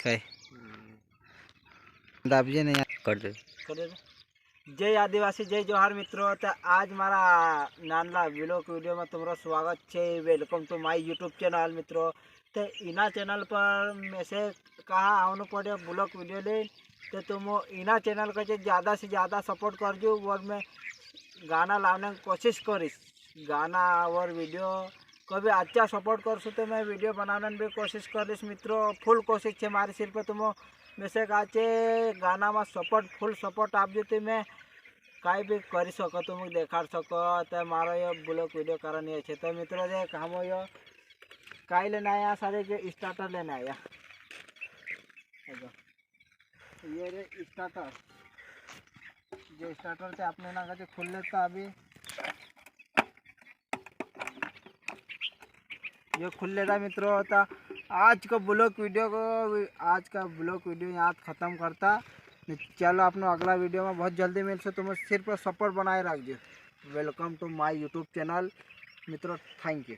कई दाबिए नहीं कर दे। जय आदिवासी जय जोहार मित्रों। तो आज मारा नानला व्लॉग वीडियो में तुम्हारा स्वागत है। Welcome to my YouTube channel मित्रों। तो इना चैनल पर में से कहा आने पड़े ब्लॉग वीडियो ले, तो तुम इना चैनल का ज़्यादा से ज़्यादा सपोर्ट कर जो और मैं गाना लाने की कोशिश करीश। गाना और वीडियो को भी अच्छा सपोर्ट कर तो मैं वीडियो बनाने भी कोशिश करीश मित्रों। फुल कोशिश है मारी सिर पर तुम में से काचे गाना में सपोर्ट फुल सपोर्ट आप जो मैं कहीं भी कर सको तुम देखा सको। तो मारो ये ब्लॉग वीडियो कारण ये है। तो मित्रों देख हम यो कई लेना आया सारे के स्टार्टर लेना आया। ये रे स्टार्टर जो स्टार्टर से आपने ना कहे खुल लेता अभी ये खुल लेता मित्रों। होता आज का ब्लॉग वीडियो यहाँ ख़त्म करता। चलो अपने अगला वीडियो में बहुत जल्दी मिल से तुम सिर्फ सपोर्ट बनाए रख दो। Welcome to my YouTube channel मित्रों। Thank you.